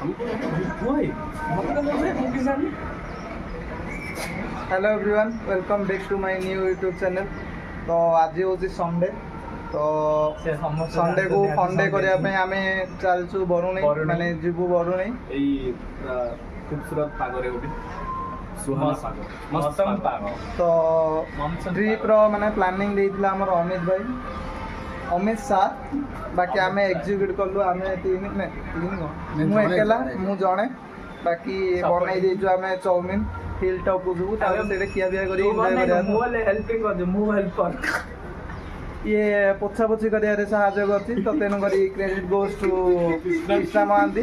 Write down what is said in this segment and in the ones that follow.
Hello everyone welcome back to my new YouTube channel. तो आज हूँ संडे तो संडे को फंडे करने आम चलचु बरुणी माने जीवु बरुणी खूबसूरत पागरे तो ट्रिप रो माने प्लानिंग देइथिला हमर अमित भाई अमित शाह बाकी आम एग्जीक्यूट कलु आम तीन मु एकेला मु जणे बाकी बनाई देइछु आम चाउमिन हिल टॉप को सब तारे सेटे खिया पिया करी हेल्पिंग कर ये पोछा पोछी करियारे साहाଯ୍ୟ करछि तो तेनु करी credit goes to Krishna Mohanty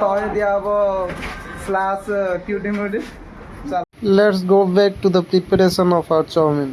तळे दिया हबो स्लैश क्यूटी म्यूटी। Let's go back to the preparation of our chow mein.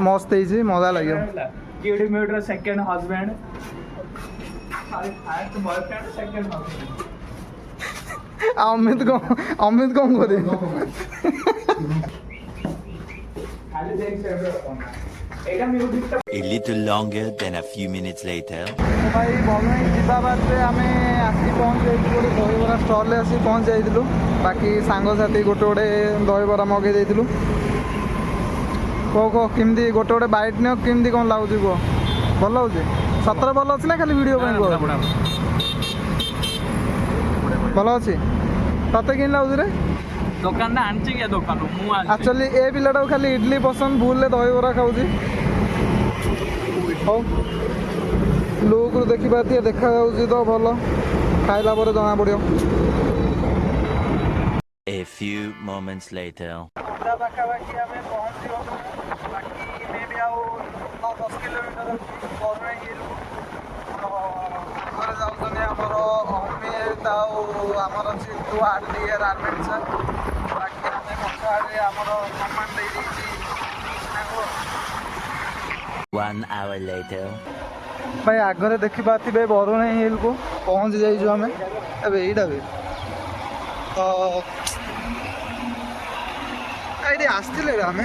मस्त है मजा लगे क्यूटी म्यूटर second husband first boyfriend second husband Amit कौन करे A little longer than a few minutes later. भाई बरुणी जीवा बाटे आम आसी पहुँच जाइए गोटे दहीबरा स्टल आसी पहुँच जाइलु बाकी सांगसाथी गोटे गोटे दहीबरा मगे देइलु कह केमती गोटे गोटे बाइट नियो केमती कौन लगुच कह भल लगे सतर भल अच्छी ना खाली वीडियो भल अच्छी तते कि लगुच रे दुकान आनची क्या दुकान एक्चुअली ए पिलाटा खाली इडली पसंद भूल दहीबरा खाऊँ हौ लुक देखी पाती देखा तो भल खाइला पर जना पड़ो। A few moments later. पाखापाखि आम पहुँची बाकी मे भी आउ 10 किलोमीटर बरुणी हिल आगे जाऊँ आमर अमित आमर चिंटू आरडीएर आर्मेंटर बाकी आम पछाड़े आमर कमांड दे 1 hour later. भाई आगे देखी पारे बरुणी हिल को पहुँच जाइए आम एटा भी तो ये आसते आम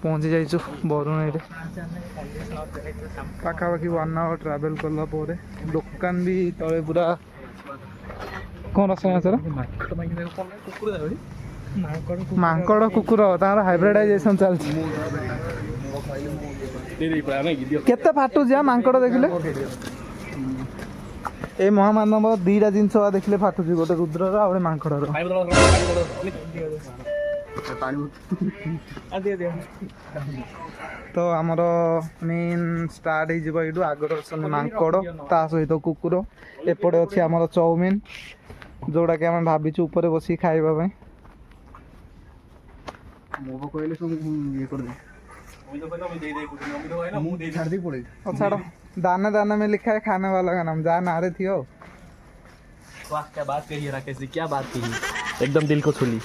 पहुँची जाइचु बरुणी पाखापाखि 1 आवर ट्रावेल कला दुकान भी तले पूरा कौन रसना सर मांकड़ कुकुर तार हाइब्रिडाइजेशन चलती केते फाटुच मांकड़ देखिले ए महामानव दीटा जिनस देखिले फाटुची गोटे रुद्रर आ गोटे मांकड़र तो आमर मेन स्टार्ट हो आगर मांकड़ ता सहित कुकुर एपटे अच्छी आमर चाउमिन जोड़ा कि आम भाविचु ऊपर बस खाइबा छाड़ दी पड़े और छाड़ो, दाना दाना में लिखा है खाने वाला का नाम, जहाँ नारे थी हो। वाह क्या बात कही राकेश जी, क्या बात कही, एकदम दिल को छूली।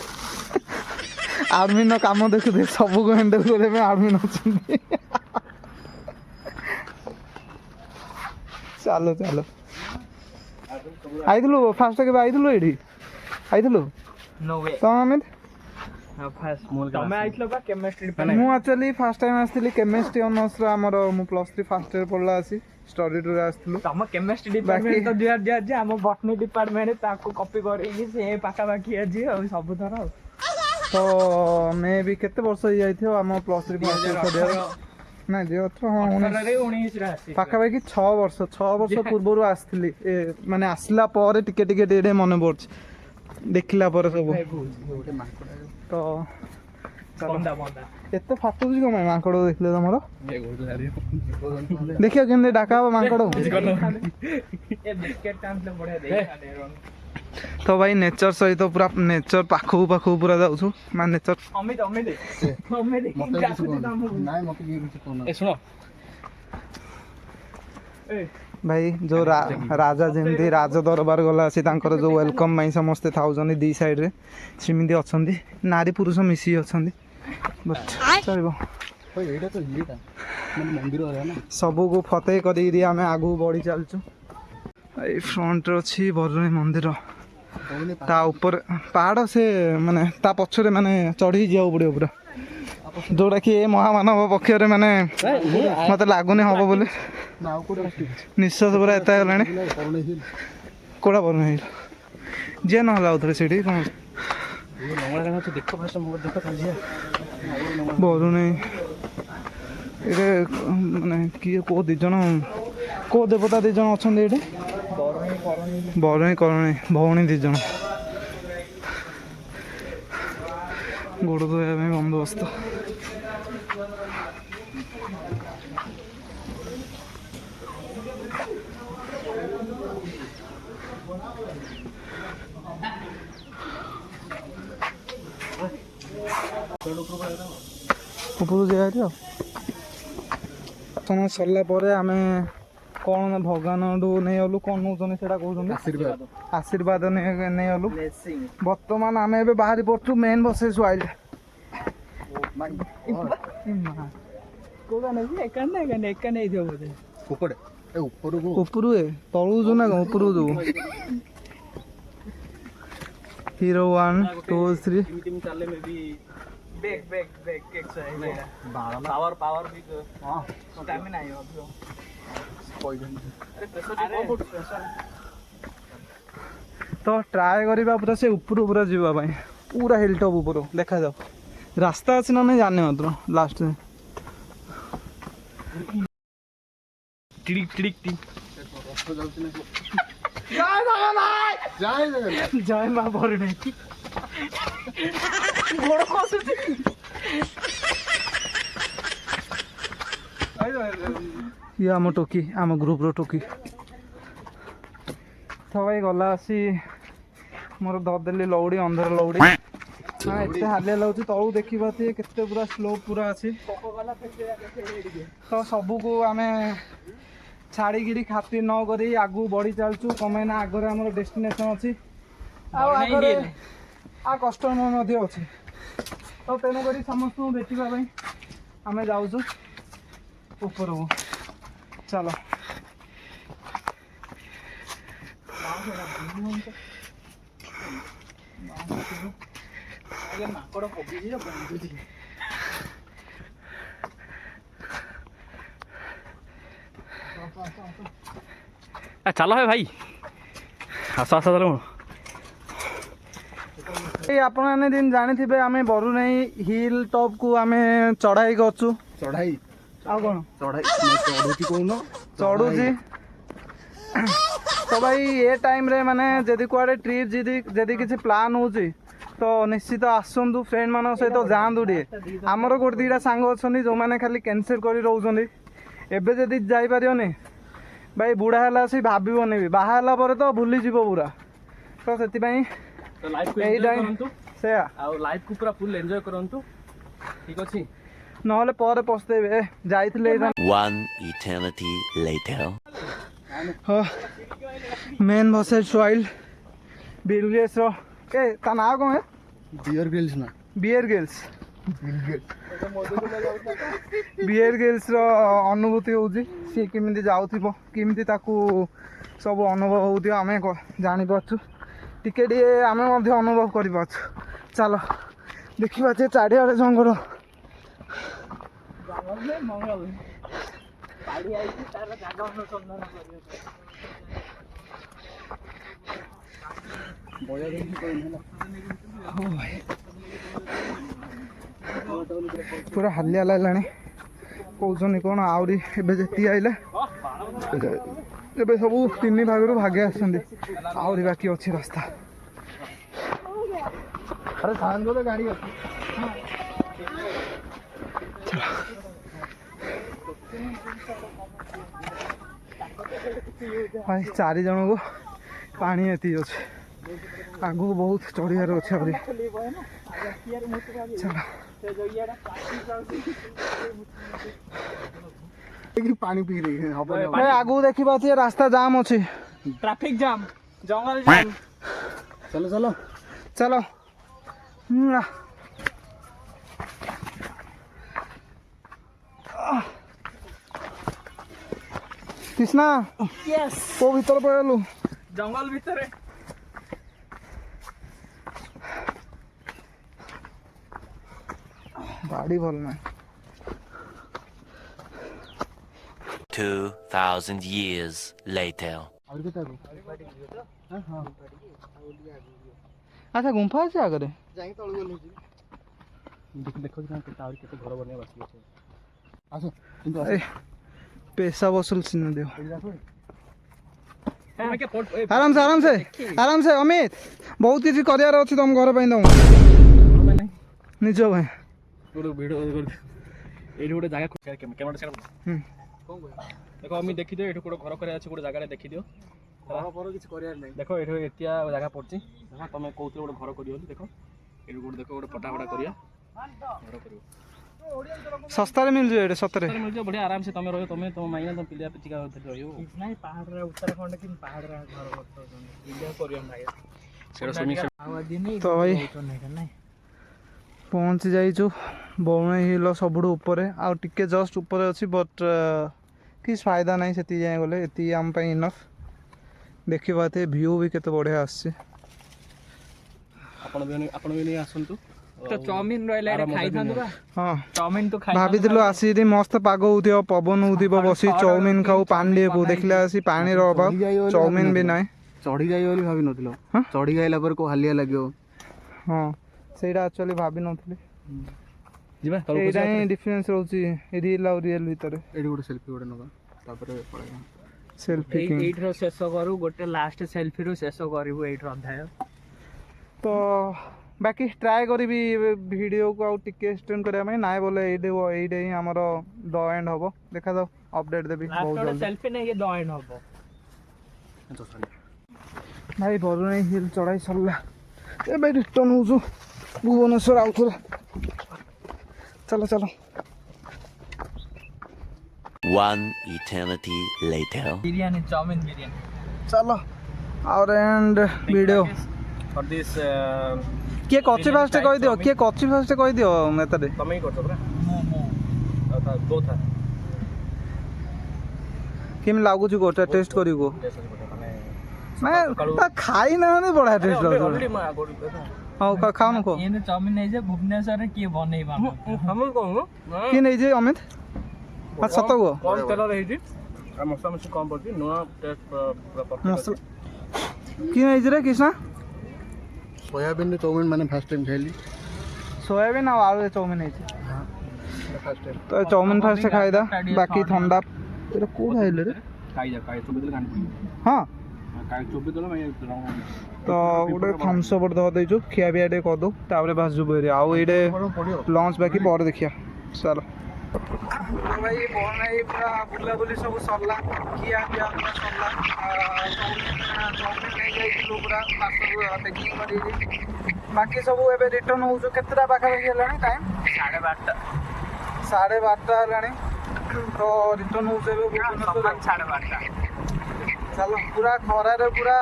आर्मी न काम देखुथे सबको हैंडल करे में आर्मी न छुंदी। चलो चलो आइदलु फास्ट के आइदलु एडी आइदलु नो वे तो अमित फास्ट तमे आइतलो बा केमिस्ट्री डिपार्टमेंट। मु एक्चुअली फर्स्ट टाइम आस्थिली केमिस्ट्री ऑनर्स रो हमर मु +3 फर्स्ट इयर पढला आसी स्टडी टूर आस्थिलु। तम केमिस्ट्री डिपार्टमेंट तो दिया दिया जे हम बॉटनी डिपार्टमेंट ताको कॉपी करेगी से पाखा बाकी अछि और सब थरा। तो मैं भी केते वर्ष हो जाई थियो हम +3 फर्स्ट इयर पढिया ना जे अथवा हां 19 रे आसी पाखापाखि 6 वर्ष पूर्व आसली माने आसला पर टिके टिके टिके मन पड़छ देखला पर सब तो बंदा बंदा एते फाटुछ को मैं मांकड़ देखले तमरो देखियो केंदे डाका मांकड़ ए बिस्किट टाइम बढ़िया देखा तो भाई नेचर सहित पूरा नेचर पाखु पाखु पूरा जाउछु मान नेचर अमित अमित अमित मते किछ नाइ मते किछ कोन ए सुनो ए भाई जो राजा जेमती राज दरबार गला से तांकर जो वेलकम माई समस्ते थाउजंड दी साइड रे सिमिति अछंदी नारी पुरुष मिसी अछंदी बट चलबो ओए एटा तो हिटा मन मंदिर है ना सबू को फतेह करी दी हमें आगु बढ़ी चलचु ए फ्रंट रे अछि बरुणी मंदिर ता ऊपर पहाड़ से माने ता पछरे माने चढ़ी जाऊ पड़ियो पूरा जोड़ा कि ए महामानव पक्षरे माने मते लागुनी हबो बोले ना कोडा निश्वास पूरा एता गलानी करुणे हिल कोड़ा बरुणी जे न हला उधर सेठी कोन ये मंगला का तो देखो फास्ट मोर देखो चल बरुणी एरे माने कि को दी जन को देवता दी जन अछन एठी बरुणी करुणी भौणी दी जन गोड़ धोया में बंदोबस्त उपरू जाए तो सरला परे आमे कौन भगवान नहीं गलु कौन नौ सेटा कहते आशीर्वाद आशीर्वाद नहीं गलु बर्तमान आम ए बाहरी पड़ू मेन बसेस वाइल्ड ऊपर ए ऊपर को उपरू ए तलू जो ना उपरू जो हीरो 1 2 3 टीम चलले में भी back back back exercise power power भी हां स्टैमिना है अब अरे प्रेशर तो ट्राए करवा पूरा से ऊपर पूरा जीवा भाई पूरा हिल टॉप ऊपर देखा जाओ रास्ता अच्छी ना नहीं जाने मात्र लास्ट में टिक टिक टिक जय माँ बरुणी गोड़ खसुची ये आम टोकी आम ग्रुप रो टोकी तो भाई गला आसी मोर ददेली लौड़ी अंधर लौड़ी हाँ एते हालिया लाଗୁଛି तलू देखा केते पूरा स्लो पूरा अच्छी तो सबू को आम छाड़ी खातिर न करी आगू बढ़ी चलचु कमें ना आगे आम डेस्टिनेशन अच्छी आ कस्टमर अच्छी तो तेणुक समस्त देखा आम जाऊँ ऊपर को चलो चलो है भाई आस आस चलो आपने दिन जानी थे आम बरुणी हिल टॉप को आम चढ़ाई करचु चढ़ाई आ कौन चढ़ाई चढ़ुची कोन चढ़ुची तो भाई ये टाइम रे माने जदि कुआडे ट्रिप जदि किसी प्लान होची तो निश्चित आसतु फ्रेंड मान सहित जातु टे आमर गोटे दुटा सांग अच्छा जो मैंने खाली कैंसिल कर रोचे एबे जदि जापरियोनी भाई बुढ़ा है से भावन भी बाहा पर तो भूलीज पूरा तो से तो लाइफ को से लाइफ को पूरा फुल एंजॉय करंतु ठीक अछि ନହେଲେ ପରେ ପସ୍ତେଇବେ ଯାଇଥିଲେ One eternity later. Man versus सॉइल बिल गेट्स रो ए ता नाम कौन है बियर ग्रिल्स ना बियर गेल्स बियर गेल्स रो अनुभूति होउची सी केमिति जाउथिबो केमिति ताकू सब अनुभव होउथिबो आमे जानि पाछु टिके टिके आमे मध्ये अनुभव करि पाछु चलो देखिबा जे चाडियारे जंगल में मंगल पाड़ी आई थी तार जागा अनुसंधान करियो बया देखि कोइ नला पूरा हलिया लागलानी कौन कौन आउरी एबे जेती आइले एबे सब तीन भागरू भागे आछंदी आउरी बाकी अछि रास्ता अरे सांग तो गाड़ी अछि भाई 4 जन को पानी एती अछि आगु बहुत चढ़ियार अछि आउरी चलो पानी पी रही है हबने भाई आगु देखिबा छै रास्ता जाम अछि ट्रैफिक जाम जंगल जाम चलो चलो चलो कृष्णा यस को भीतर पळेलु जंगल भितरे गाड़ी भल ना 2,000 years later. और केता को हां हां अच्छा गुंफा अछि आगरे जाई तळ गेल छी देखो कि केता और केते घर बने बाकी अछि आसो किंतु ए पैसा वसूल सिन दियो आराम से अमित बहुत किसी करियार अछि तुम घर पई दऊ निजो भाई गोटे वीडियो कर एठी गोटे जागा कैमरा से देखो अमी देखि दियो एठी गोटे घर करे अछि गोटे जागा देखि दियो पर किछ करियार नै देखो एठी एतिया जागा पड़छि तमे कहउते गोटे घर करियो देखो एठी गोटे देखो गोटे पटा पटा करिया घर करियो सस्ता रे मिल जे एटे सतरे मिल जे बढ़िया आराम से तमे रहियो तमे तो माइना तो पिलिया पिचिका रहियो नहीं पहाड़ रे उत्तराखंड कि पहाड़ रे घर करतो वीडियो करियो भाई सेरो सुनी तो भाई पहुँच जाइछु बौणे हिल सबुठु ऊपर आउ टिके जस्ट ऊपर अछि बट किस फायदा नहीं सेति जाय गले एति आम पई इनफ देखिबाते व्यू भी केते बढ़िया आछे आपण भी नहीं आसंतु तो चाउमीन रहले खाइ थांदु बा हां चाउमीन तो खाइ भाबी दिलो आसी दी मस्त पाग होतियो पवन होतिबो बसी चाउमीन खाऊ पांडे को देखले आसी पानी रो अभाव चाउमीन भी नाही चढ़ी जाई बोली भाबी नथिलो चढ़ी गाइला पर को हालिया लाग्यो हां सेटा एक्चुअली भाबी नथले जिबा एटा ही डिफरेंस रहउची रियल और रियल भीतर एडी गोटे सेल्फी गोटे नबा तापरे पळेगा सेल्फी किंग एट रो शेष करू गोटे लास्ट सेल्फी रो शेष करबो एट रो अध्याय तो बाकी ट्राए करी वीडियो को आउ टिके एक्सटेंड करिया में नाय बोले एडे ही हमरो द एंड हबो देखा जाओ अपडेट देबी बहुत जल्दी सेल्फी नहीं ये द एंड हबो भाई बरुणी हिल चढ़ाई सरला ए भाई रिटर्न होजु भुवनेश्वर आउथरे चलो चलो One eternity later. Biryani chow mein biryani चलो और एंड वीडियो फॉर दिस किए कच्ची फास्ट कहि दियो किए कच्ची फास्ट कहि दियो मेतरे तमे ही करतो बरा मोमो था दो था किम लागु छु गोटा टेस्ट करी को मैं खाई ना ने बड़ा टेस्ट लागु ऑलरेडी मा गोडी हां खाओ न को ये चाउमीन नहीं जे भुवनेश्वर रे के बनै बा हम कहू कि नहीं जे अमित सत को कम तेल रही थी और मसला मसला कम पड़ती नुआ टेस्ट मसला कि नहीं जे रे कृष्णा सोयाबीन रे चाउमीन माने फर्स्ट टाइम खाइली सोयाबीन और आलू चाउमीन नहीं हां फर्स्ट टाइम तो चाउमीन फास्ट खाइदा बाकी ठंडा एटा को खाइले रे खाई जा खाई चोबे दिल गांडी हां खाई चोबे दिल मैं तो गोटे थम्स अप द देछु खिया बिया डे कर दो तापरे बास जुबे रे आउ एडे लॉन्च बाकी पर देखिया चलो भाई बोल नहीं पूरा बुला बुली सब सरला किया बिया पूरा सरला चाउमीन नहीं जाई पूरा पार्सल पैकिंग करी बाकी सब एबे रिटर्न हो जो केतरा बाका होई गेलानी टाइम 12:30 12:30 ହେଲାଣି ତ ରିଟର୍ନ ହେଉଛି ଏବେ ଭୁବନେଶ୍ୱର। 12:30 ଚାଲ ପୁରା ଖରାରେ ପୁରା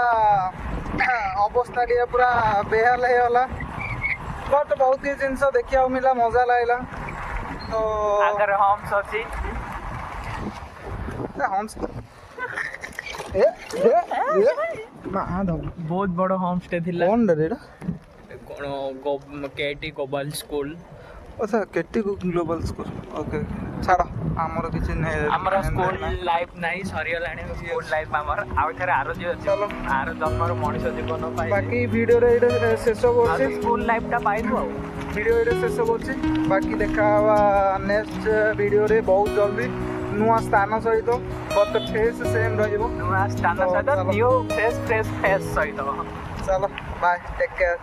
ଅବସ୍ଥା ଟିକେ ପୁରା ବେହାଲ ହେଇଗଲା ବଟ୍ ବହୁତ କିଛି ଜିନିଷ ଦେଖିବାକୁ ମିଳିଲା, ମଜା ଲାଗିଲା। ତ ଆଗରେ ହମ୍ସ ଅଛି। ବହୁତ ବଡ଼ ହୋମ୍ ଷ୍ଟେ ଥିଲା। କଣ ଏଇଟା? କ'ଣ କେଟି ଗ୍ଲୋବାଲ ସ୍କୁଲ। ଆଚ୍ଛା କେଟି ଗ୍ଲୋବାଲ ସ୍କୁଲ। ଓକେ ଛାଡ଼, ଆମର କିଛି ଆମର ସ୍କୁଲ ଲାଇଫ୍ ନାହିଁ, ସରିଗଲାଣି ସ୍କୁଲ ଲାଇଫ୍ ଆମର। ଆଉ ଥରେ ଆର ଯିଏ ଅଛି ଆର ଜନ୍ମର ମଣିଷ ଜୀବନ ପାଇଁ ବାକି ଭିଡ଼ିଓରେ ଏଇଟା ଶେଷ କରୁଛି। ସ୍କୁଲ ଲାଇଫ୍ଟା ପାଇଲୁ ଆଉ। ଭିଡ଼ିଓ ଏଇଟା ଶେଷ କରୁଛି, ବାକି ଦେଖା ହେବା ନେକ୍ସଟ ଭିଡ଼ିଓରେ ବହୁତ ଜଲ୍ଦି ନୂଆ ସ୍ଥାନ ସହିତ। ବଟ୍ ଫେସ୍ ସେମ୍ ରହିବ। ନୂଆ ସ୍ଥାନ ତ ସହିତ ଚାଲ। ନ୍ୟୁ ଫ୍ରେଶ୍ ଫେସ୍ ସହିତ। ଚାଲ ବାଏ, ଟେକ୍ କେୟାର।